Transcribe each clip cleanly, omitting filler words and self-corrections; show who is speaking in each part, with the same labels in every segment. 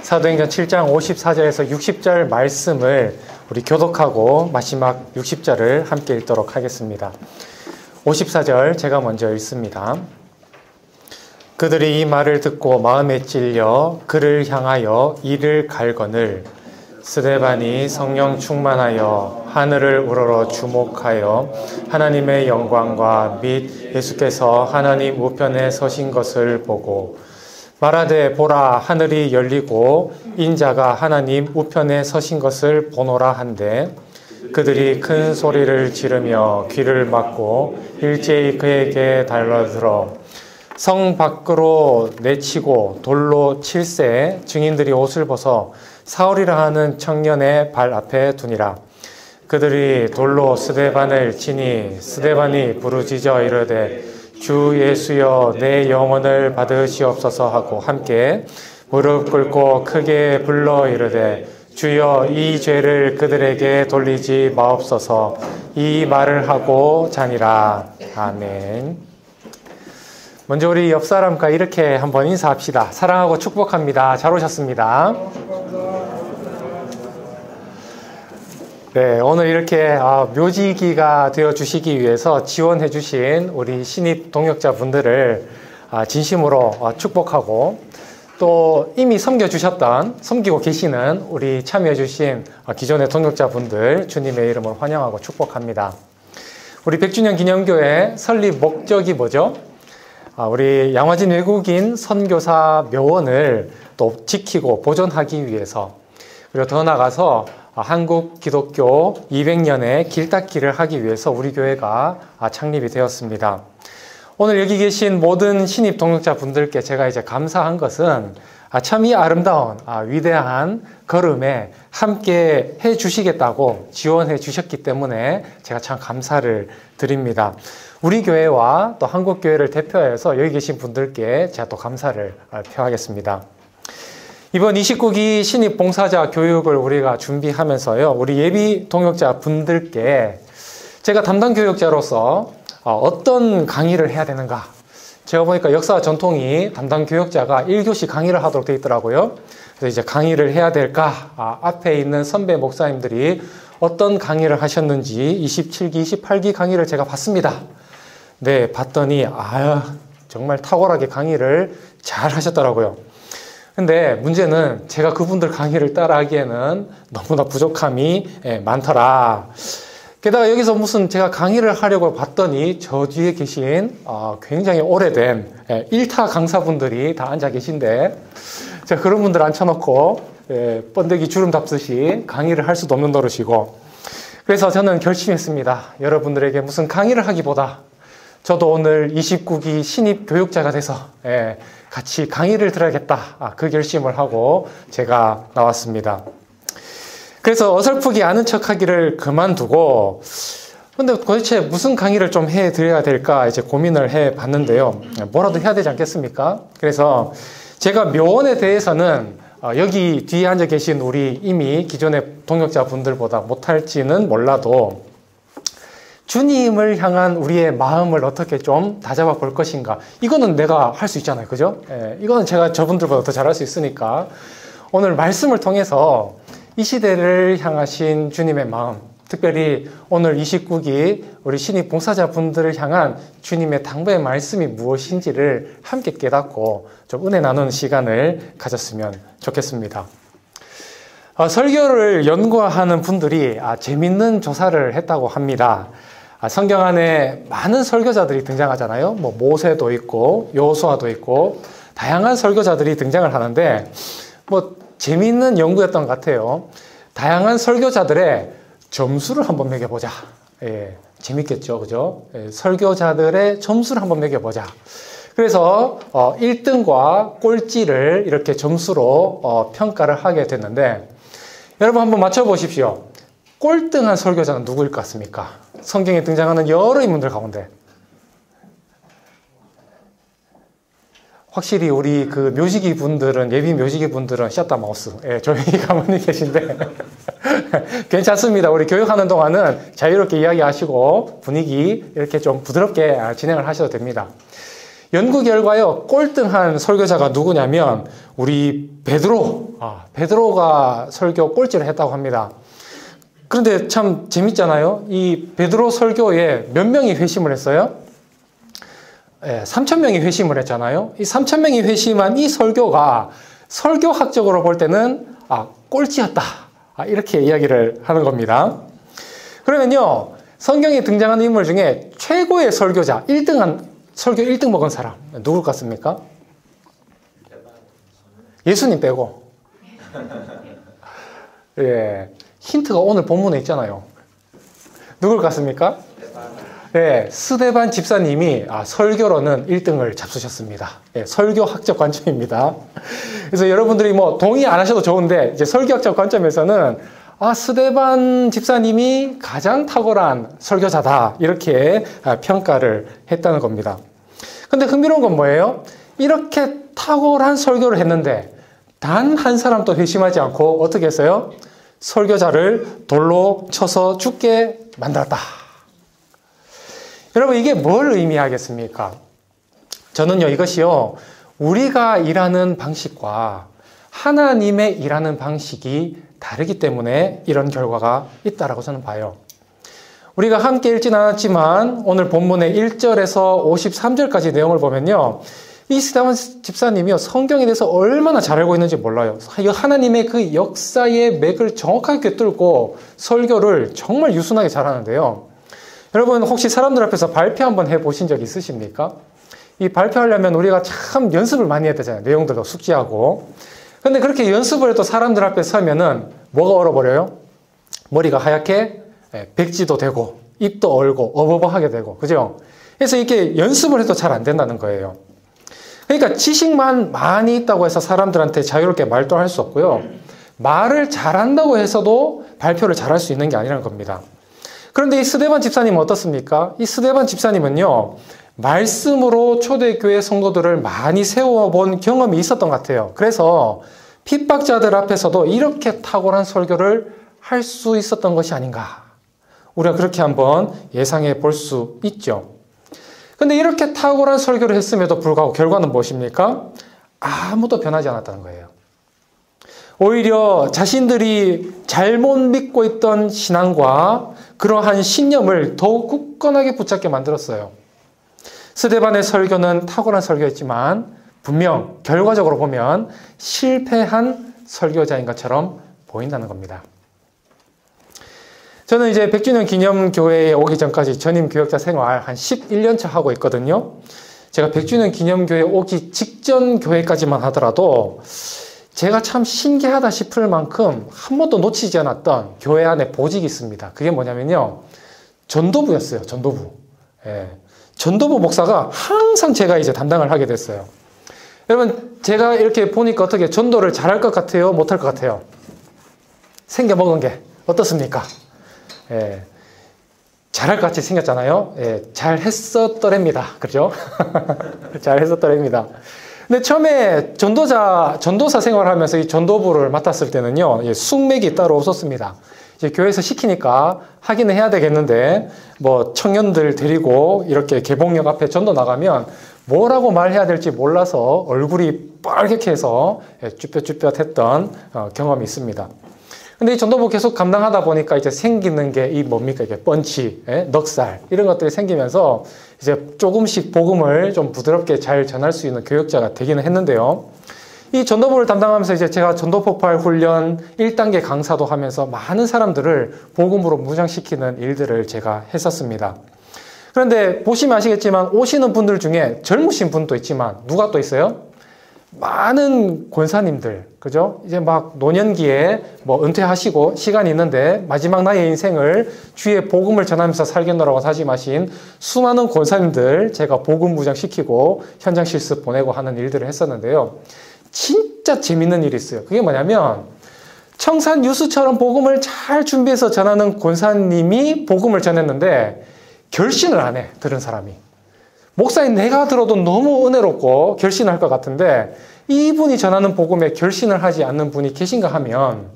Speaker 1: 사도행전 7장 54절에서 60절 말씀을 우리 교독하고 마지막 60절을 함께 읽도록 하겠습니다. 54절 제가 먼저 읽습니다. 그들이 이 말을 듣고 마음에 찔려 그를 향하여 이를 갈거늘 스데반이 성령 충만하여 하늘을 우러러 주목하여 하나님의 영광과 및 예수께서 하나님 우편에 서신 것을 보고 말하되 보라 하늘이 열리고 인자가 하나님 우편에 서신 것을 보노라 한데 그들이 큰 소리를 지르며 귀를 막고 일제히 그에게 달려들어 성 밖으로 내치고 돌로 칠세 증인들이 옷을 벗어 사울이라 하는 청년의 발 앞에 두니라. 그들이 돌로 스데반을 치니 스데반이 부르짖어 이르되 주 예수여 내 영혼을 받으시옵소서 하고 함께 무릎 꿇고 크게 불러 이르되 주여 이 죄를 그들에게 돌리지 마옵소서 이 말을 하고 자니라. 아멘. 먼저 우리 옆 사람과 이렇게 한번 인사합시다. 사랑하고 축복합니다. 잘 오셨습니다. 네, 오늘 이렇게 묘지기가 되어 주시기 위해서 지원해 주신 우리 신입 동역자분들을 진심으로 축복하고 또 이미 섬기고 계시는 우리 참여해 주신 기존의 동역자분들 주님의 이름으로 환영하고 축복합니다. 우리 100주년 기념교회 설립 목적이 뭐죠? 우리 양화진 외국인 선교사 묘원을 또 지키고 보존하기 위해서 그리고 더 나아가서 한국 기독교 200년의 길닦기를 하기 위해서 우리 교회가 창립이 되었습니다. 오늘 여기 계신 모든 신입 동역자 분들께 제가 이제 감사한 것은 참 이 아름다운 위대한 걸음에 함께 해 주시겠다고 지원해 주셨기 때문에 제가 참 감사를 드립니다. 우리 교회와 또 한국 교회를 대표해서 여기 계신 분들께 제가 또 감사를 표하겠습니다. 이번 29기 신입 봉사자 교육을 우리가 준비하면서요, 우리 예비 동역자 분들께 제가 담당 교역자로서 어떤 강의를 해야 되는가. 제가 보니까 역사와 전통이 담당 교역자가 1교시 강의를 하도록 되어 있더라고요. 그래서 이제 강의를 해야 될까? 앞에 있는 선배 목사님들이 어떤 강의를 하셨는지 27기, 28기 강의를 제가 봤습니다. 네, 봤더니 정말 탁월하게 강의를 잘 하셨더라고요. 근데 문제는 제가 그분들 강의를 따라하기에는 너무나 부족함이 많더라. 게다가 여기서 무슨 제가 강의를 하려고 봤더니 저 뒤에 계신 굉장히 오래된 1타 강사분들이 다 앉아 계신데 제가 그런 분들 앉혀놓고 번데기 주름 잡듯이 강의를 할 수도 없는 노릇이고, 그래서 저는 결심했습니다. 여러분들에게 무슨 강의를 하기보다 저도 오늘 29기 신입 교육자가 돼서 같이 강의를 들어야겠다, 그 결심을 하고 제가 나왔습니다. 그래서 어설프게 아는 척하기를 그만두고, 근데 도대체 무슨 강의를 좀 해드려야 될까 이제 고민을 해봤는데요. 뭐라도 해야 되지 않겠습니까? 그래서 제가 묘원에 대해서는 여기 뒤에 앉아 계신 우리 이미 기존의 동역자분들보다 못할지는 몰라도 주님을 향한 우리의 마음을 어떻게 좀 다잡아 볼 것인가, 이거는 내가 할 수 있잖아요. 그죠? 이거는 제가 저분들보다 더 잘할 수 있으니까 오늘 말씀을 통해서 이 시대를 향하신 주님의 마음, 특별히 오늘 29기 우리 신입 봉사자분들을 향한 주님의 당부의 말씀이 무엇인지를 함께 깨닫고 좀 은혜 나누는 시간을 가졌으면 좋겠습니다. 설교를 연구하는 분들이 재밌는 조사를 했다고 합니다. 성경 안에 많은 설교자들이 등장하잖아요. 뭐 모세도 있고 여호수아도 있고 다양한 설교자들이 등장을 하는데 재미있는 연구였던 것 같아요. 다양한 설교자들의 점수를 한번 매겨보자. 재밌겠죠, 그죠? 설교자들의 점수를 한번 매겨보자. 그래서 1등과 꼴찌를 이렇게 점수로 평가를 하게 됐는데, 여러분 한번 맞춰보십시오. 꼴등한 설교자는 누구일 것 같습니까? 성경에 등장하는 여러 인물들 가운데. 확실히 우리 그 묘지기 분들은, 예비 묘지기 분들은 샷다 마우스. 조용히 가만히 계신데. 괜찮습니다. 우리 교육하는 동안은 자유롭게 이야기하시고 분위기 이렇게 좀 부드럽게 진행을 하셔도 됩니다. 연구 결과요, 꼴등한 설교자가 누구냐면 우리 베드로가 설교 꼴찌를 했다고 합니다. 그런데 참 재밌잖아요. 이 베드로 설교에 몇 명이 회심을 했어요? 3,000명이 회심을 했잖아요. 이 3,000명이 회심한 이 설교가 설교학적으로 볼 때는 꼴찌였다. 이렇게 이야기를 하는 겁니다. 그러면요, 성경에 등장하는 인물 중에 최고의 설교자, 설교 1등 먹은 사람, 누굴 같습니까? 예수님 빼고. 예, 힌트가 오늘 본문에 있잖아요. 누굴 같습니까? 네, 스데반 집사님이 설교로는 1등을 잡수셨습니다. 예, 설교학적 관점입니다. 그래서 여러분들이 뭐 동의 안 하셔도 좋은데, 이제 설교학적 관점에서는 스데반 집사님이 가장 탁월한 설교자다, 이렇게 평가를 했다는 겁니다. 근데 흥미로운 건 뭐예요? 이렇게 탁월한 설교를 했는데 단 한 사람도 회심하지 않고 어떻게 했어요? 설교자를 돌로 쳐서 죽게 만들었다. 여러분, 이게 뭘 의미하겠습니까? 저는요, 이것이요, 우리가 일하는 방식과 하나님의 일하는 방식이 다르기 때문에 이런 결과가 있다라고 저는 봐요. 우리가 함께 읽진 않았지만 오늘 본문의 1절에서 53절까지 내용을 보면요, 이 스데반 집사님이요, 성경에 대해서 얼마나 잘 알고 있는지 몰라요. 하나님의 그 역사의 맥을 정확하게 꿰뚫고 설교를 정말 유순하게 잘하는데요. 여러분, 혹시 사람들 앞에서 발표 한번 해보신 적 있으십니까? 이 발표하려면 우리가 참 연습을 많이 해야 되잖아요. 내용들도 숙지하고. 근데 그렇게 연습을 해도 사람들 앞에 서면은 뭐가 얼어버려요? 머리가 하얗게 백지도 되고 입도 얼고 어버버하게 되고, 그죠? 그래서 이렇게 연습을 해도 잘 안 된다는 거예요. 그러니까 지식만 많이 있다고 해서 사람들한테 자유롭게 말도 할 수 없고요, 말을 잘한다고 해서도 발표를 잘할 수 있는 게 아니라는 겁니다. 그런데 이 스데반 집사님은 어떻습니까? 이 스데반 집사님은요, 말씀으로 초대교회 성도들을 많이 세워본 경험이 있었던 것 같아요. 그래서 핍박자들 앞에서도 이렇게 탁월한 설교를 할 수 있었던 것이 아닌가, 우리가 그렇게 한번 예상해 볼 수 있죠. 근데 이렇게 탁월한 설교를 했음에도 불구하고 결과는 무엇입니까? 아무도 변하지 않았다는 거예요. 오히려 자신들이 잘못 믿고 있던 신앙과 그러한 신념을 더욱 굳건하게 붙잡게 만들었어요. 스데반의 설교는 탁월한 설교였지만 분명 결과적으로 보면 실패한 설교자인 것처럼 보인다는 겁니다. 저는 이제 100주년 기념교회에 오기 전까지 전임 교역자 생활 한 11년차 하고 있거든요. 제가 100주년 기념교회에 오기 직전 교회까지만 하더라도 제가 참 신기하다 싶을 만큼 한 번도 놓치지 않았던 교회 안에 보직이 있습니다. 그게 뭐냐면요, 전도부였어요. 전도부. 예. 전도부 목사가 항상 제가 이제 담당을 하게 됐어요. 여러분, 제가 이렇게 보니까 어떻게 전도를 잘할 것 같아요? 못할 것 같아요? 생겨먹은 게 어떻습니까? 예. 잘할 것 같이 생겼잖아요. 예. 잘했었더랍니다. 그죠? 잘했었더랍니다. 근데 처음에 전도사 생활하면서 이 전도부를 맡았을 때는요, 숙맥이 따로 없었습니다. 이제 교회에서 시키니까 하기는 해야 되겠는데, 뭐 청년들 데리고 이렇게 개봉역 앞에 전도 나가면 뭐라고 말해야 될지 몰라서 얼굴이 빨갛게 해서 쭈뼛쭈뼛했던 경험이 있습니다. 근데 이 전도부 계속 감당하다 보니까 이제 생기는 게 이 뭡니까? 이게 펀치, 넉살, 이런 것들이 생기면서 이제 조금씩 복음을 좀 부드럽게 잘 전할 수 있는 교역자가 되기는 했는데요. 이 전도부를 담당하면서 이제 제가 전도폭발 훈련 1단계 강사도 하면서 많은 사람들을 복음으로 무장시키는 일들을 제가 했었습니다. 그런데 보시면 아시겠지만 오시는 분들 중에 젊으신 분도 있지만 누가 또 있어요? 많은 권사님들, 그죠? 이제 막 노년기에 뭐 은퇴하시고 시간이 있는데 마지막 나의 인생을 주의 복음을 전하면서 살겠노라고 다짐하신 수많은 권사님들 제가 복음 무장시키고 현장 실습 보내고 하는 일들을 했었는데요. 진짜 재밌는 일이 있어요. 그게 뭐냐면 청산 유수처럼 복음을 잘 준비해서 전하는 권사님이 복음을 전했는데 결신을 안 해, 들은 사람이. 목사님, 내가 들어도 너무 은혜롭고 결신할 것 같은데 이분이 전하는 복음에 결신을 하지 않는 분이 계신가 하면,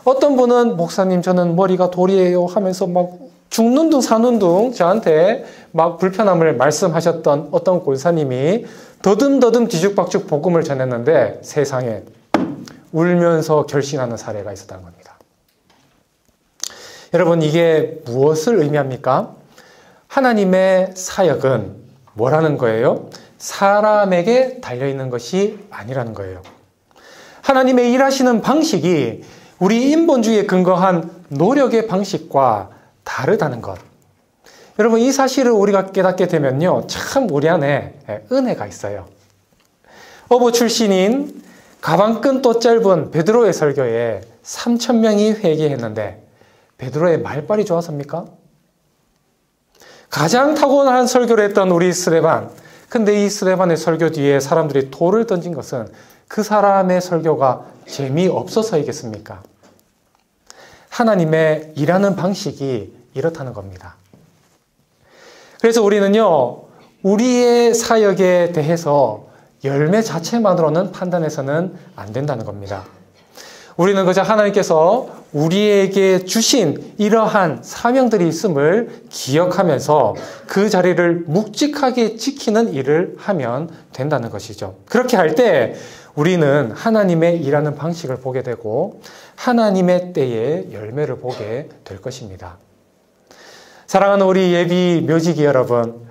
Speaker 1: 어떤 분은 목사님 저는 머리가 돌이에요 하면서 막 죽는 둥 사는 둥 저한테 막 불편함을 말씀하셨던 어떤 권사님이 더듬더듬 뒤죽박죽 복음을 전했는데 세상에 울면서 결신하는 사례가 있었다는 겁니다. 여러분, 이게 무엇을 의미합니까? 하나님의 사역은 뭐라는 거예요? 사람에게 달려있는 것이 아니라는 거예요. 하나님의 일하시는 방식이 우리 인본주의에 근거한 노력의 방식과 다르다는 것. 여러분, 이 사실을 우리가 깨닫게 되면요, 참 우리 안에 은혜가 있어요. 어부 출신인 가방끈도 짧은 베드로의 설교에 3,000명이 회개했는데 베드로의 말빨이 좋았습니까? 가장 타고난 설교를 했던 우리 스데반. 근데 이 스데반의 설교 뒤에 사람들이 돌을 던진 것은 그 사람의 설교가 재미없어서이겠습니까? 하나님의 일하는 방식이 이렇다는 겁니다. 그래서 우리는요, 우리의 사역에 대해서 열매 자체만으로는 판단해서는 안 된다는 겁니다. 우리는 그저 하나님께서 우리에게 주신 이러한 사명들이 있음을 기억하면서 그 자리를 묵직하게 지키는 일을 하면 된다는 것이죠. 그렇게 할 때 우리는 하나님의 일하는 방식을 보게 되고 하나님의 때에 열매를 보게 될 것입니다. 사랑하는 우리 예비 묘지기 여러분,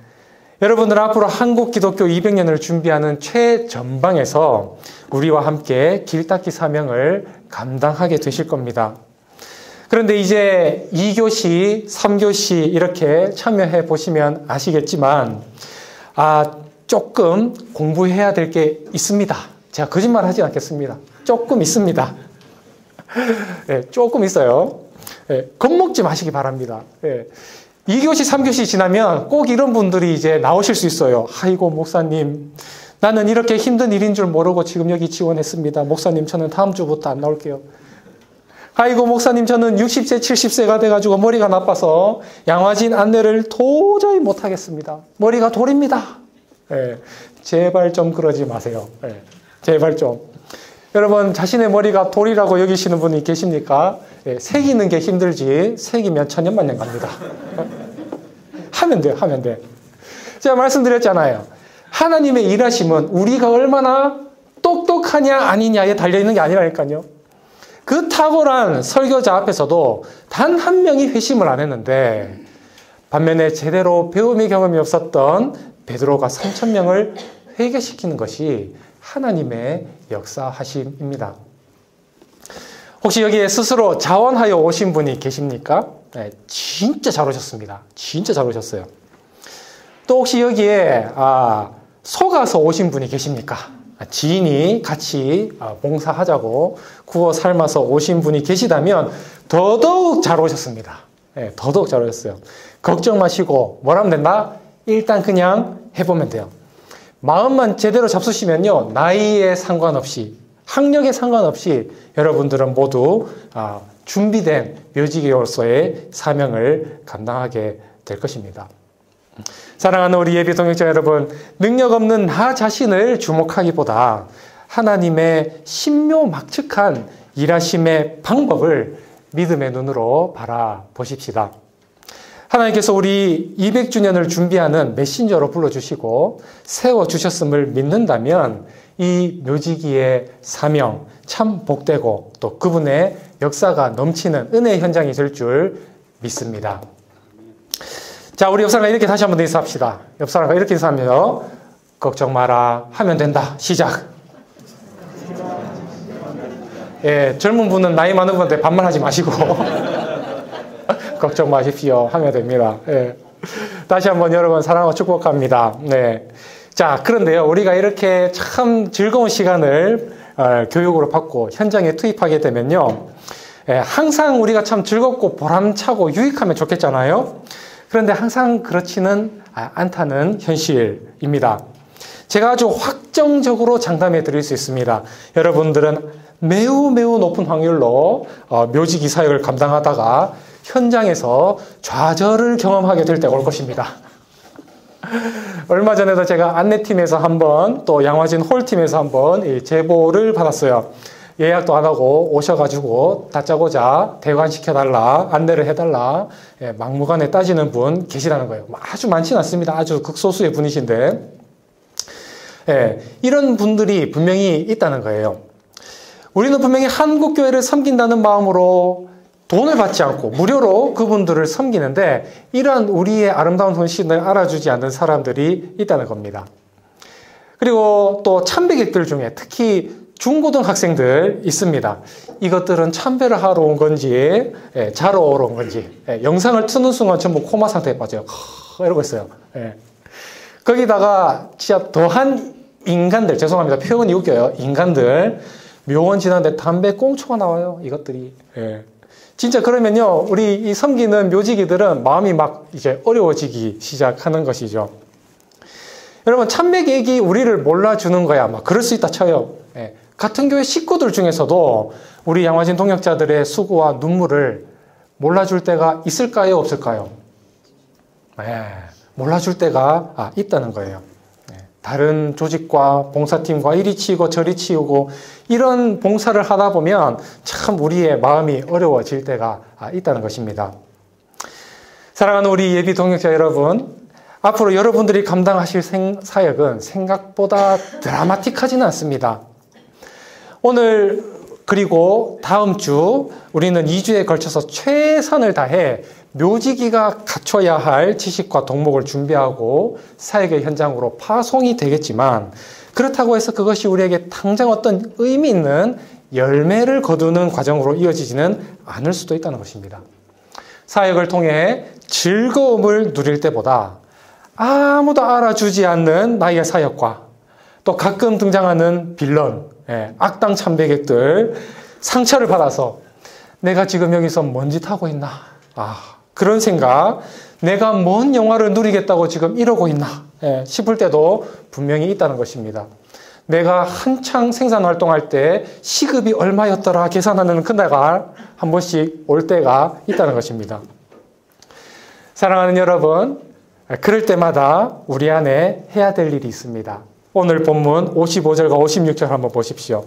Speaker 1: 여러분들 앞으로 한국 기독교 200년을 준비하는 최전방에서 우리와 함께 길닦기 사명을 감당하게 되실 겁니다. 그런데 이제 2교시, 3교시 이렇게 참여해 보시면 아시겠지만 조금 공부해야 될 게 있습니다. 제가 거짓말 하지 않겠습니다. 조금 있습니다. 네, 조금 있어요. 네, 겁먹지 마시기 바랍니다. 네. 2교시, 3교시 지나면 꼭 이런 분들이 이제 나오실 수 있어요. 아이고, 목사님, 나는 이렇게 힘든 일인 줄 모르고 지금 여기 지원했습니다. 목사님, 저는 다음 주부터 안 나올게요. 아이고, 목사님, 저는 60세, 70세가 돼가지고 머리가 나빠서 양화진 안내를 도저히 못하겠습니다. 머리가 돌입니다. 네, 제발 좀 그러지 마세요. 네, 제발 좀. 여러분, 자신의 머리가 돌이라고 여기시는 분이 계십니까? 예, 새기는 게 힘들지 새기면 천년만년 갑니다. 하면 돼요. 하면 돼. 제가 말씀드렸잖아요. 하나님의 일하심은 우리가 얼마나 똑똑하냐 아니냐에 달려있는 게 아니라니까요. 그 탁월한 설교자 앞에서도 단 한 명이 회심을 안 했는데 반면에 제대로 배움의 경험이 없었던 베드로가 3,000명을 회개시키는 것이 하나님의 역사하심입니다. 혹시 여기에 스스로 자원하여 오신 분이 계십니까? 네, 진짜 잘 오셨습니다. 진짜 잘 오셨어요. 또 혹시 여기에 속아서 오신 분이 계십니까? 지인이 같이 봉사하자고 구워 삶아서 오신 분이 계시다면 더더욱 잘 오셨습니다. 네, 더더욱 잘 오셨어요. 걱정 마시고 뭘 하면 된다? 일단 그냥 해보면 돼요. 마음만 제대로 잡수시면요, 나이에 상관없이, 학력에 상관없이 여러분들은 모두 준비된 묘지기로서의 사명을 감당하게 될 것입니다. 사랑하는 우리 예비 동역자 여러분, 능력 없는 나 자신을 주목하기보다 하나님의 신묘막측한 일하심의 방법을 믿음의 눈으로 바라보십시다. 하나님께서 우리 200주년을 준비하는 메신저로 불러주시고 세워주셨음을 믿는다면 이 묘지기의 사명 참 복되고 또 그분의 역사가 넘치는 은혜의 현장이 될 줄 믿습니다. 자, 우리 옆사람과 이렇게 다시 한번 인사합시다. 옆사람과 이렇게 인사하면서 걱정 마라 하면 된다. 시작. 예, 젊은 분은 나이 많은 분한테 반말하지 마시고 걱정 마십시오 하면 됩니다. 예. 다시 한번 여러분 사랑하고 축복합니다. 네. 자, 그런데요, 우리가 이렇게 참 즐거운 시간을 교육으로 받고 현장에 투입하게 되면요, 항상 우리가 참 즐겁고 보람차고 유익하면 좋겠잖아요. 그런데 항상 그렇지는 않다는 현실입니다. 제가 아주 확정적으로 장담해 드릴 수 있습니다. 여러분들은 매우 높은 확률로 묘지기 사역을 감당하다가 현장에서 좌절을 경험하게 될 때가 올 것입니다. 얼마 전에도 제가 안내팀에서 한번 또 양화진 홀팀에서 한번 제보를 받았어요. 예약도 안 하고 오셔가지고 다짜고짜 대관시켜달라, 안내를 해달라, 막무가내 따지는 분 계시라는 거예요. 아주 많지는 않습니다. 아주 극소수의 분이신데, 이런 분들이 분명히 있다는 거예요. 우리는 분명히 한국교회를 섬긴다는 마음으로 돈을 받지 않고 무료로 그분들을 섬기는데, 이러한 우리의 아름다운 헌신을 알아주지 않는 사람들이 있다는 겁니다. 그리고 또 참배객들 중에 특히 중고등학생들 있습니다. 이것들은 참배를 하러 온 건지 자러 오러 온 건지 영상을 트는 순간 전부 코마 상태에 빠져요. 이러고 있어요. 거기다가 진짜 더한 인간들, 죄송합니다. 표현이 웃겨요. 인간들, 묘원 지나는데 담배 꽁초가 나와요. 이것들이. 진짜 그러면요, 우리 이 섬기는 묘지기들은 마음이 막 이제 어려워지기 시작하는 것이죠. 여러분, 참배객이 우리를 몰라주는 거야. 막 그럴 수 있다 쳐요. 같은 교회 식구들 중에서도 우리 양화진 동역자들의 수고와 눈물을 몰라줄 때가 있을까요? 없을까요? 몰라줄 때가 있다는 거예요. 다른 조직과 봉사팀과 이리 치우고 저리 치우고 이런 봉사를 하다 보면 참 우리의 마음이 어려워질 때가 있다는 것입니다. 사랑하는 우리 예비 동역자 여러분, 앞으로 여러분들이 감당하실 사역은 생각보다 드라마틱하지는 않습니다. 오늘 그리고 다음 주 우리는 2주에 걸쳐서 최선을 다해 묘지기가 갖춰야 할 지식과 덕목을 준비하고 사역의 현장으로 파송이 되겠지만, 그렇다고 해서 그것이 우리에게 당장 어떤 의미 있는 열매를 거두는 과정으로 이어지지는 않을 수도 있다는 것입니다. 사역을 통해 즐거움을 누릴 때보다 아무도 알아주지 않는 나의 사역과 또 가끔 등장하는 빌런, 악당 참배객들, 상처를 받아서 내가 지금 여기서 뭔 짓 하고 있나, 그런 생각, 내가 뭔 영화를 누리겠다고 지금 이러고 있나 싶을 때도 분명히 있다는 것입니다. 내가 한창 생산활동할 때 시급이 얼마였더라 계산하는 그날가 한 번씩 올 때가 있다는 것입니다. 사랑하는 여러분, 그럴 때마다 우리 안에 해야 될 일이 있습니다. 오늘 본문 55절과 56절 한번 보십시오.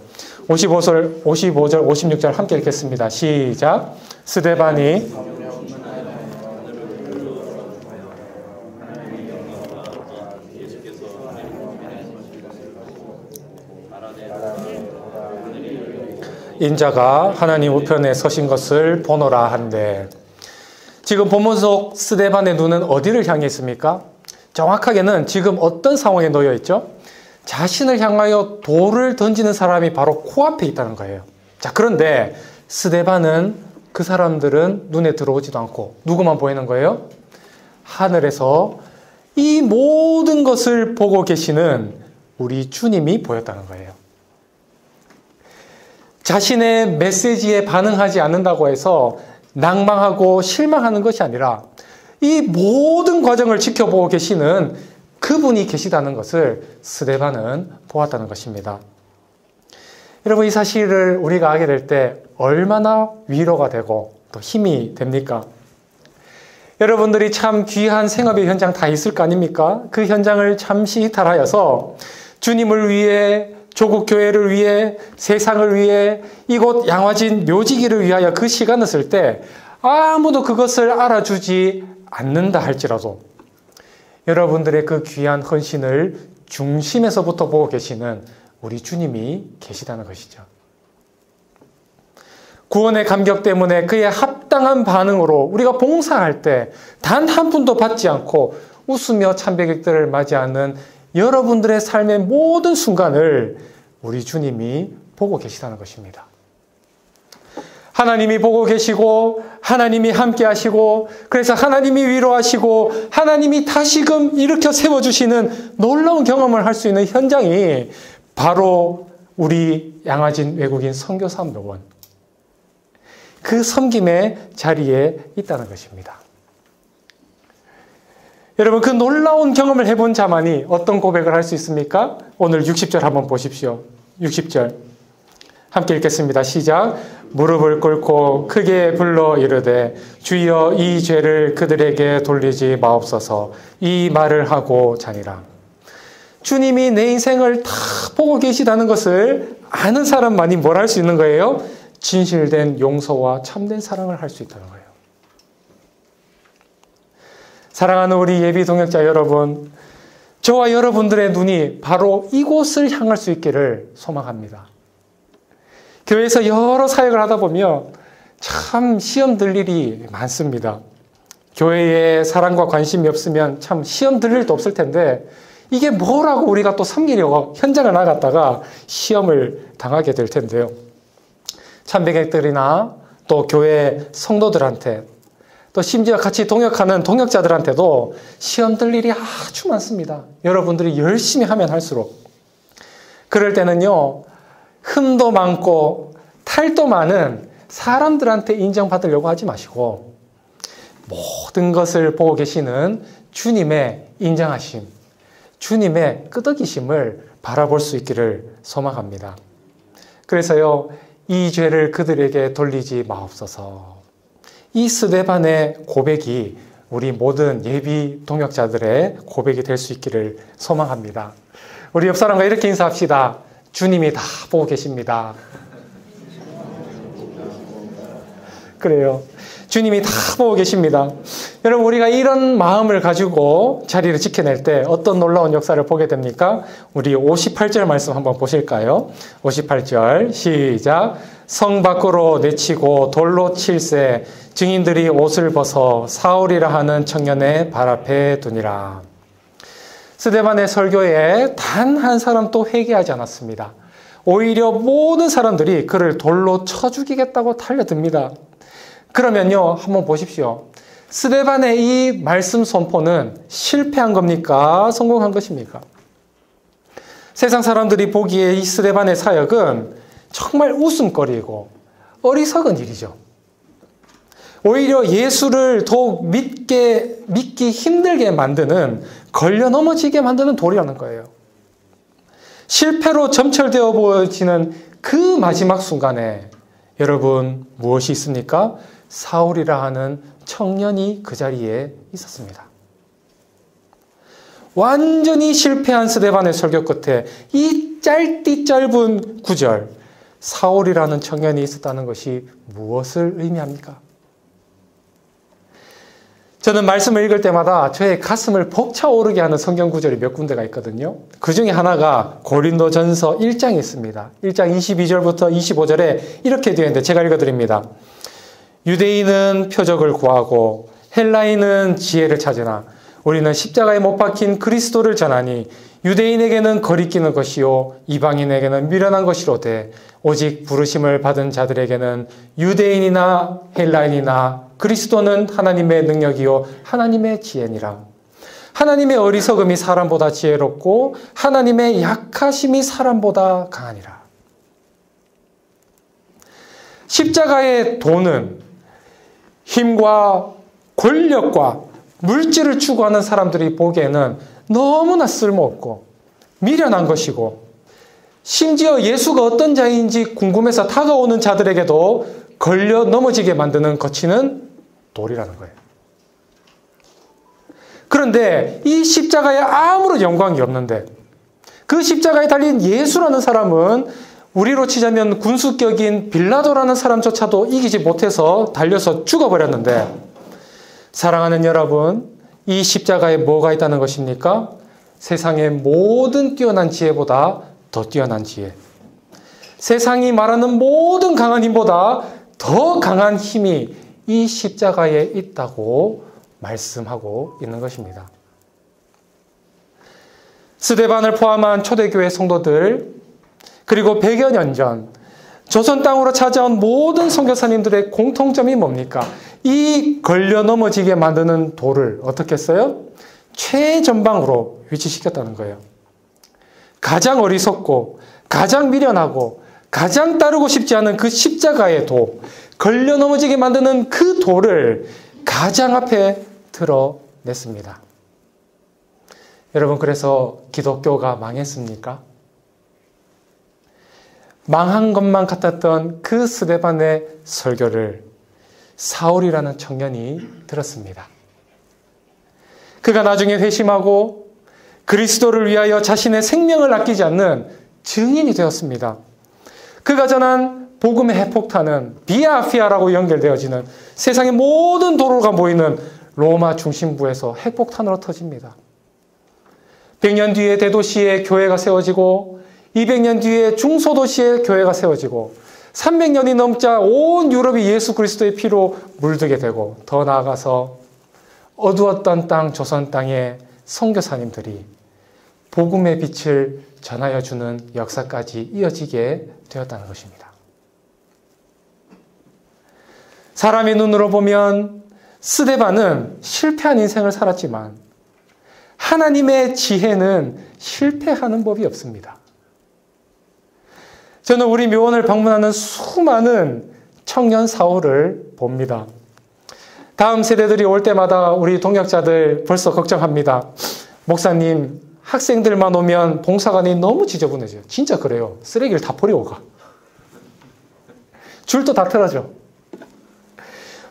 Speaker 1: 55절, 56절 함께 읽겠습니다. 시작. 스데반이 인자가 하나님 우편에 서신 것을 보노라 한데, 지금 본문 속 스데반의 눈은 어디를 향해 있습니까? 정확하게는 지금 어떤 상황에 놓여 있죠? 자신을 향하여 돌을 던지는 사람이 바로 코앞에 있다는 거예요. 자, 그런데 스데반은, 그 사람들은 눈에 들어오지도 않고 누구만 보이는 거예요? 하늘에서 이 모든 것을 보고 계시는 우리 주님이 보였다는 거예요. 자신의 메시지에 반응하지 않는다고 해서 낭망하고 실망하는 것이 아니라 이 모든 과정을 지켜보고 계시는 그분이 계시다는 것을 스데반은 보았다는 것입니다. 여러분, 이 사실을 우리가 알게 될 때 얼마나 위로가 되고 또 힘이 됩니까? 여러분들이 참 귀한 생업의 현장 다 있을 거 아닙니까? 그 현장을 잠시 이탈하여서 주님을 위해, 조국 교회를 위해, 세상을 위해, 이곳 양화진 묘지기를 위하여 그 시간을 쓸 때 아무도 그것을 알아주지 않는다 할지라도 여러분들의 그 귀한 헌신을 중심에서부터 보고 계시는 우리 주님이 계시다는 것이죠. 구원의 감격 때문에 그의 합당한 반응으로 우리가 봉사할 때 단 한 푼도 받지 않고 웃으며 참배객들을 맞이하는 여러분들의 삶의 모든 순간을 우리 주님이 보고 계시다는 것입니다. 하나님이 보고 계시고 하나님이 함께 하시고, 그래서 하나님이 위로하시고 하나님이 다시금 일으켜 세워주시는 놀라운 경험을 할 수 있는 현장이 바로 우리 양화진 외국인 선교사 묘원, 그 섬김의 자리에 있다는 것입니다. 여러분, 그 놀라운 경험을 해본 자만이 어떤 고백을 할 수 있습니까? 오늘 60절 한번 보십시오. 60절 함께 읽겠습니다. 시작. 무릎을 꿇고 크게 불러 이르되 주여 이 죄를 그들에게 돌리지 마옵소서, 이 말을 하고 자니라. 주님이 내 인생을 다 보고 계시다는 것을 아는 사람만이 뭘 할 수 있는 거예요? 진실된 용서와 참된 사랑을 할 수 있다는 거예요. 사랑하는 우리 예비 동역자 여러분, 저와 여러분들의 눈이 바로 이곳을 향할 수 있기를 소망합니다. 교회에서 여러 사역을 하다 보면 참 시험 들 일이 많습니다. 교회에 사랑과 관심이 없으면 참 시험 들 일도 없을 텐데 이게 뭐라고 우리가 또 섬기려고 현장을 나갔다가 시험을 당하게 될 텐데요. 참배객들이나 또 교회 성도들한테 또 심지어 같이 동역하는 동역자들한테도 시험 들 일이 아주 많습니다. 여러분들이 열심히 하면 할수록. 그럴 때는요, 흠도 많고 탈도 많은 사람들한테 인정받으려고 하지 마시고 모든 것을 보고 계시는 주님의 인정하심, 주님의 끄덕이심을 바라볼 수 있기를 소망합니다. 그래서요, 이 죄를 그들에게 돌리지 마옵소서. 이 스데반의 고백이 우리 모든 예비 동역자들의 고백이 될 수 있기를 소망합니다. 우리 옆 사람과 이렇게 인사합시다. 주님이 다 보고 계십니다. 그래요. 주님이 다 보고 계십니다. 여러분, 우리가 이런 마음을 가지고 자리를 지켜낼 때 어떤 놀라운 역사를 보게 됩니까? 우리 58절 말씀 한번 보실까요? 58절 시작. 성 밖으로 내치고 돌로 칠세 증인들이 옷을 벗어 사울이라 하는 청년의 발 앞에 두니라. 스데반의 설교에 단 한 사람도 회개하지 않았습니다. 오히려 모든 사람들이 그를 돌로 쳐 죽이겠다고 달려듭니다. 그러면요, 한번 보십시오. 스데반의 이 말씀 선포는 실패한 겁니까? 성공한 것입니까? 세상 사람들이 보기에 이 스데반의 사역은 정말 웃음거리고 어리석은 일이죠. 오히려 예수를 더욱 믿기 힘들게 만드는, 걸려 넘어지게 만드는 돌이라는 거예요. 실패로 점철되어 보여지는 그 마지막 순간에 여러분 무엇이 있습니까? 사울이라 하는 청년이 그 자리에 있었습니다. 완전히 실패한 스데반의 설교 끝에 이 짧은 구절, 사울이라는 청년이 있었다는 것이 무엇을 의미합니까? 저는 말씀을 읽을 때마다 저의 가슴을 벅차오르게 하는 성경 구절이 몇 군데가 있거든요. 그 중에 하나가 고린도전서 1장에 있습니다. 1장 22절부터 25절에 이렇게 되어 있는데 제가 읽어드립니다. 유대인은 표적을 구하고 헬라인은 지혜를 찾으나 우리는 십자가에 못 박힌 그리스도를 전하니 유대인에게는 거리끼는 것이요 이방인에게는 미련한 것이로되 오직 부르심을 받은 자들에게는 유대인이나 헬라인이나 그리스도는 하나님의 능력이요 하나님의 지혜니라. 하나님의 어리석음이 사람보다 지혜롭고 하나님의 약하심이 사람보다 강하니라. 십자가의 도는 힘과 권력과 물질을 추구하는 사람들이 보기에는 너무나 쓸모없고 미련한 것이고 심지어 예수가 어떤 자인지 궁금해서 다가오는 자들에게도 걸려 넘어지게 만드는 거치는 돌이라는 거예요. 그런데 이 십자가에 아무런 영광이 없는데 그 십자가에 달린 예수라는 사람은 우리로 치자면 군수격인 빌라도라는 사람조차도 이기지 못해서 달려서 죽어버렸는데 사랑하는 여러분, 이 십자가에 뭐가 있다는 것입니까? 세상의 모든 뛰어난 지혜보다 더 뛰어난 지혜. 세상이 말하는 모든 강한 힘보다 더 강한 힘이 이 십자가에 있다고 말씀하고 있는 것입니다. 스데반을 포함한 초대교회 성도들, 그리고 100여 년 전 조선 땅으로 찾아온 모든 선교사님들의 공통점이 뭡니까? 이 걸려 넘어지게 만드는 돌을 어떻게 했어요? 최전방으로 위치시켰다는 거예요. 가장 어리석고 가장 미련하고 가장 따르고 싶지 않은 그 십자가의 도, 걸려 넘어지게 만드는 그 돌을 가장 앞에 드러냈습니다. 여러분, 그래서 기독교가 망했습니까? 망한 것만 같았던 그 스데반의 설교를 사울이라는 청년이 들었습니다. 그가 나중에 회심하고 그리스도를 위하여 자신의 생명을 아끼지 않는 증인이 되었습니다. 그가 전한 복음의 핵폭탄은 비아피아라고 연결되어지는 세상의 모든 도로가 모이는 로마 중심부에서 핵폭탄으로 터집니다. 100년 뒤에 대도시에 교회가 세워지고 200년 뒤에 중소도시에 교회가 세워지고 300년이 넘자 온 유럽이 예수 그리스도의 피로 물들게 되고 더 나아가서 어두웠던 땅 조선 땅에 선교사님들이 복음의 빛을 전하여 주는 역사까지 이어지게 되었다는 것입니다. 사람의 눈으로 보면 스데반은 실패한 인생을 살았지만 하나님의 지혜는 실패하는 법이 없습니다. 저는 우리 묘원을 방문하는 수많은 청년 사울을 봅니다. 다음 세대들이 올 때마다 우리 동역자들 벌써 걱정합니다. 목사님, 학생들만 오면 봉사관이 너무 지저분해져요. 진짜 그래요. 쓰레기를 다 버리고 가. 줄도 다 틀어져.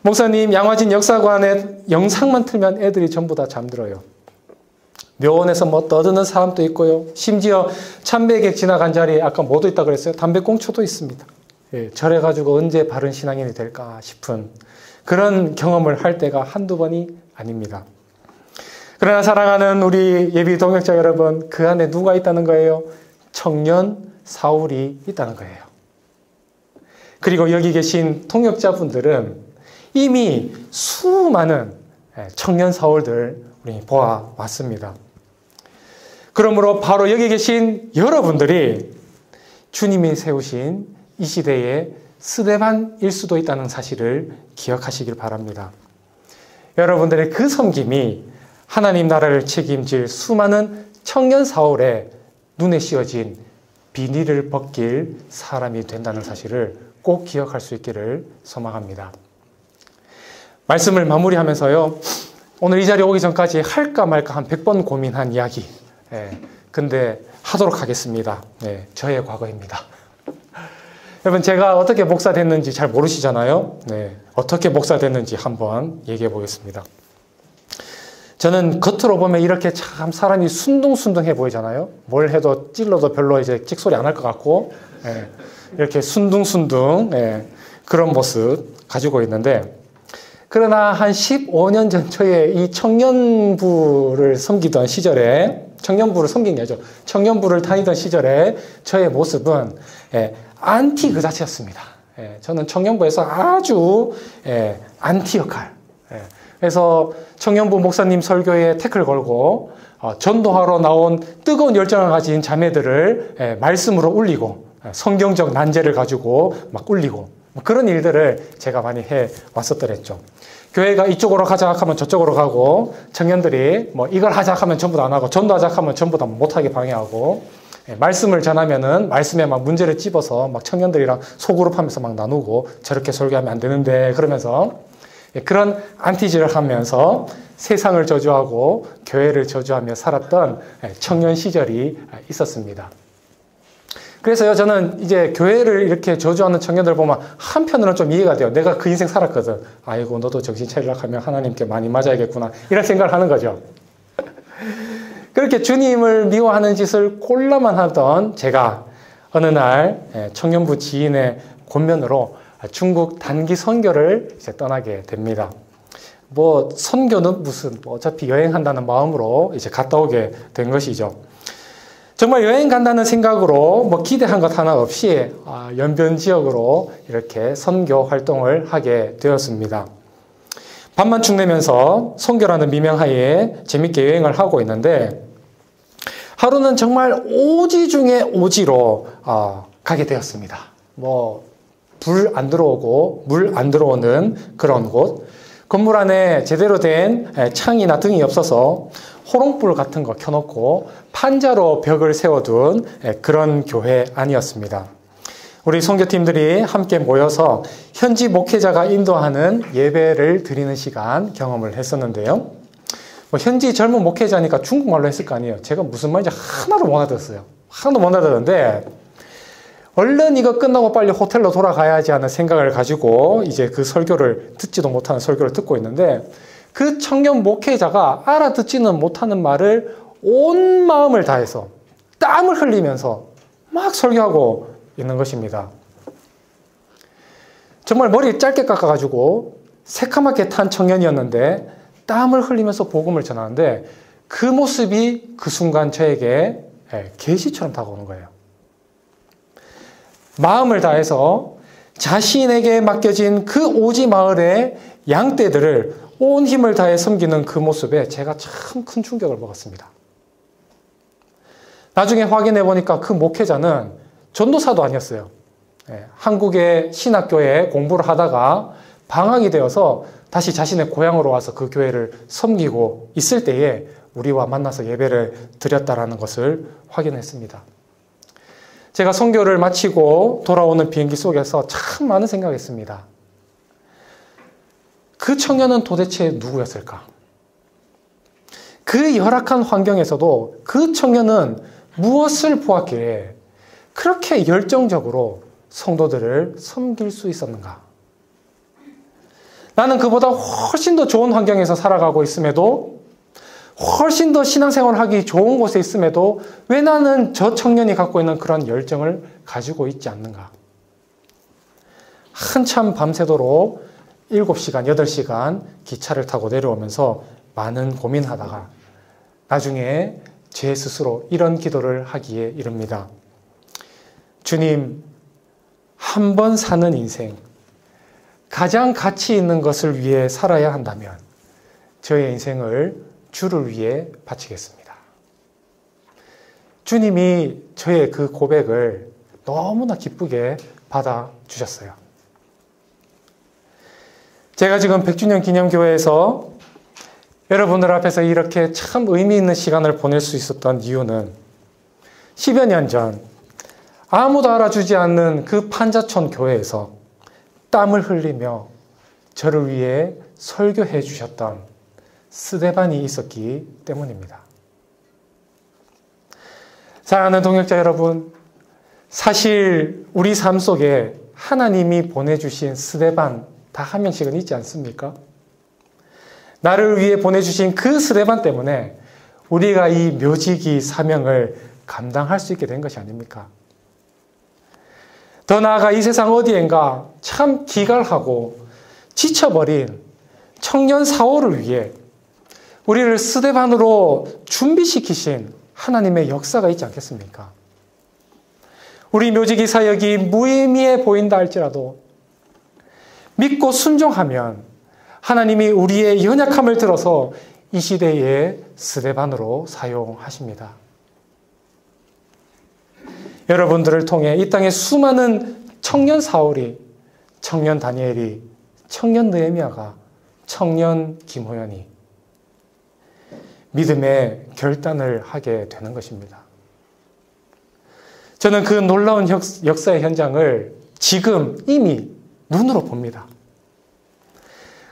Speaker 1: 목사님, 양화진 역사관에 영상만 틀면 애들이 전부 다 잠들어요. 묘원에서 뭐 떠드는 사람도 있고요. 심지어 참배객 지나간 자리에 아까 뭐도 있다 그랬어요? 담배꽁초도 있습니다. 예, 저래가지고 언제 바른 신앙인이 될까 싶은 그런 경험을 할 때가 한두 번이 아닙니다. 그러나 사랑하는 우리 예비 동역자 여러분, 그 안에 누가 있다는 거예요? 청년 사울이 있다는 거예요. 그리고 여기 계신 동역자분들은 이미 수많은 청년 사울들 우리 보아왔습니다. 그러므로 바로 여기 계신 여러분들이 주님이 세우신 이 시대의 스데반일 수도 있다는 사실을 기억하시길 바랍니다. 여러분들의 그 섬김이 하나님 나라를 책임질 수많은 청년 사울의 눈에 씌어진 비닐을 벗길 사람이 된다는 사실을 꼭 기억할 수 있기를 소망합니다. 말씀을 마무리하면서요. 오늘 이 자리에 오기 전까지 할까 말까 한 100번 고민한 이야기. 근데 하도록 하겠습니다. 저의 과거입니다. 여러분, 제가 어떻게 목사 됐는지 잘 모르시잖아요. 어떻게 목사 됐는지 한번 얘기해 보겠습니다. 저는 겉으로 보면 이렇게 참 사람이 순둥순둥해 보이잖아요. 뭘 해도 찔러도 별로 이제 찍소리 안 할 것 같고, 이렇게 순둥순둥, 그런 모습 가지고 있는데, 그러나 한 15년 전 저의 이 청년부를 섬기던 시절에, 청년부를 섬긴 게 아니죠. 청년부를 다니던 시절에 저의 모습은 안티 그 자체였습니다. 저는 청년부에서 아주 안티 역할. 그래서 청년부 목사님 설교에 태클 걸고 전도하러 나온 뜨거운 열정을 가진 자매들을 말씀으로 울리고 성경적 난제를 가지고 막 울리고 그런 일들을 제가 많이 해 왔었더랬죠. 교회가 이쪽으로 가자 하면 저쪽으로 가고 청년들이 뭐 이걸 하자 하면 전부 다 안 하고 전도하자 하면 전부 다 못하게 방해하고 말씀을 전하면은 말씀에 막 문제를 찝어서 막 청년들이랑 소그룹 하면서 막 나누고 저렇게 설교하면 안 되는데 그러면서 그런 안티질을 하면서 세상을 저주하고 교회를 저주하며 살았던 청년 시절이 있었습니다. 그래서요, 저는 이제 교회를 이렇게 저주하는 청년들 보면 한편으로는 좀 이해가 돼요. 내가 그 인생 살았거든. 아이고, 너도 정신 차리려고 하면 하나님께 많이 맞아야겠구나. 이런 생각을 하는 거죠. 그렇게 주님을 미워하는 짓을 꼴라만 하던 제가 어느 날 청년부 지인의 권면으로 중국 단기 선교를 이제 떠나게 됩니다. 뭐 선교는 무슨 어차피 여행한다는 마음으로 이제 갔다 오게 된 것이죠. 정말 여행 간다는 생각으로 뭐 기대한 것 하나 없이 연변 지역으로 이렇게 선교 활동을 하게 되었습니다. 밤만 축 내면서 선교라는 미명하에 재밌게 여행을 하고 있는데 하루는 정말 오지 중에 오지로 가게 되었습니다. 뭐 불 안 들어오고 물 안 들어오는 그런 곳, 건물 안에 제대로 된 창이나 등이 없어서 호롱불 같은 거 켜놓고 판자로 벽을 세워둔 그런 교회 안이었습니다. 우리 선교팀들이 함께 모여서 현지 목회자가 인도하는 예배를 드리는 시간 경험을 했었는데요. 뭐 현지 젊은 목회자니까 중국말로 했을 거 아니에요. 제가 무슨 말인지 하나도 못 알아들었어요. 하나도 못 알아들었는데 얼른 이거 끝나고 빨리 호텔로 돌아가야지 하는 생각을 가지고 이제 그 설교를 듣지도 못하는 설교를 듣고 있는데 그 청년 목회자가 알아듣지는 못하는 말을 온 마음을 다해서 땀을 흘리면서 막 설교하고 있는 것입니다. 정말 머리를 짧게 깎아가지고 새카맣게 탄 청년이었는데 땀을 흘리면서 복음을 전하는데 그 모습이 그 순간 저에게 계시처럼 다가오는 거예요. 마음을 다해서 자신에게 맡겨진 그 오지 마을의 양떼들을 온 힘을 다해 섬기는 그 모습에 제가 참 큰 충격을 먹었습니다. 나중에 확인해 보니까 그 목회자는 전도사도 아니었어요. 한국의 신학교에 공부를 하다가 방학이 되어서 다시 자신의 고향으로 와서 그 교회를 섬기고 있을 때에 우리와 만나서 예배를 드렸다라는 것을 확인했습니다. 제가 선교를 마치고 돌아오는 비행기 속에서 참 많은 생각을 했습니다. 그 청년은 도대체 누구였을까? 그 열악한 환경에서도 그 청년은 무엇을 보았기에 그렇게 열정적으로 성도들을 섬길 수 있었는가? 나는 그보다 훨씬 더 좋은 환경에서 살아가고 있음에도, 훨씬 더 신앙생활을 하기 좋은 곳에 있음에도 왜 나는 저 청년이 갖고 있는 그런 열정을 가지고 있지 않는가? 한참 밤새도록 7시간, 8시간 기차를 타고 내려오면서 많은 고민하다가 나중에 제 스스로 이런 기도를 하기에 이릅니다. 주님, 한 번 사는 인생, 가장 가치 있는 것을 위해 살아야 한다면 저의 인생을 주를 위해 바치겠습니다. 주님이 저의 그 고백을 너무나 기쁘게 받아주셨어요. 제가 지금 100주년 기념교회에서 여러분들 앞에서 이렇게 참 의미 있는 시간을 보낼 수 있었던 이유는 10여 년 전 아무도 알아주지 않는 그 판자촌 교회에서 땀을 흘리며 저를 위해 설교해 주셨던 스데반이 있었기 때문입니다. 사랑하는 동역자 여러분, 사실 우리 삶 속에 하나님이 보내주신 스데반 다 한 명씩은 있지 않습니까? 나를 위해 보내주신 그 스데반 때문에 우리가 이 묘지기 사명을 감당할 수 있게 된 것이 아닙니까? 더 나아가 이 세상 어디엔가 참 기갈하고 지쳐버린 청년 사오를 위해 우리를 스데반으로 준비시키신 하나님의 역사가 있지 않겠습니까? 우리 묘지기 사역이 무의미해 보인다 할지라도 믿고 순종하면 하나님이 우리의 연약함을 들어서 이 시대의 스데반으로 사용하십니다. 여러분들을 통해 이 땅에 수많은 청년 사울이, 청년 다니엘이, 청년 느헤미야가, 청년 김호연이 믿음의 결단을 하게 되는 것입니다. 저는 그 놀라운 역사의 현장을 지금 이미 눈으로 봅니다.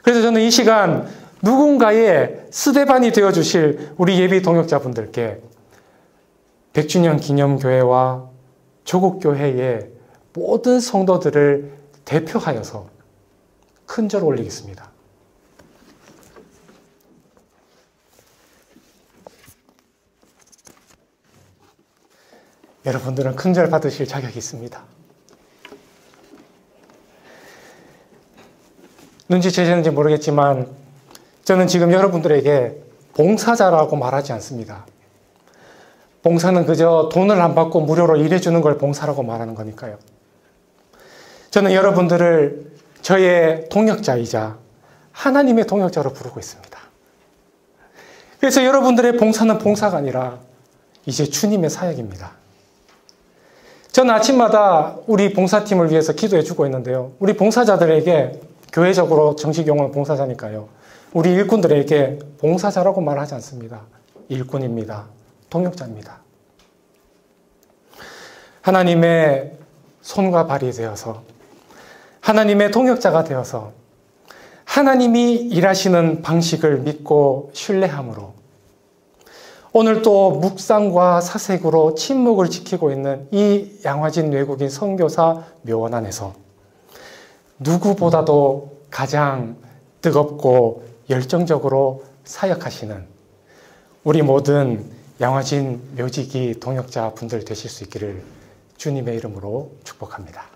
Speaker 1: 그래서 저는 이 시간 누군가의 스데반이 되어주실 우리 예비 동역자분들께 100주년 기념교회와 조국교회의 모든 성도들을 대표하여서 큰절 올리겠습니다. 여러분들은 큰절 받으실 자격이 있습니다. 눈치채시는지 모르겠지만 저는 지금 여러분들에게 봉사자라고 말하지 않습니다. 봉사는 그저 돈을 안 받고 무료로 일해주는 걸 봉사라고 말하는 거니까요. 저는 여러분들을 저의 동역자이자 하나님의 동역자로 부르고 있습니다. 그래서 여러분들의 봉사는 봉사가 아니라 이제 주님의 사역입니다. 저는 아침마다 우리 봉사팀을 위해서 기도해주고 있는데요. 우리 봉사자들에게 교회적으로 정식 용어는 봉사자니까요. 우리 일꾼들에게 봉사자라고 말하지 않습니다. 일꾼입니다. 동역자입니다. 하나님의 손과 발이 되어서 하나님의 동역자가 되어서 하나님이 일하시는 방식을 믿고 신뢰함으로 오늘 또 묵상과 사색으로 침묵을 지키고 있는 이 양화진 외국인 선교사 묘원 안에서 누구보다도 가장 뜨겁고 열정적으로 사역하시는 우리 모든 양화진 묘지기 동역자 분들 되실 수 있기를 주님의 이름으로 축복합니다.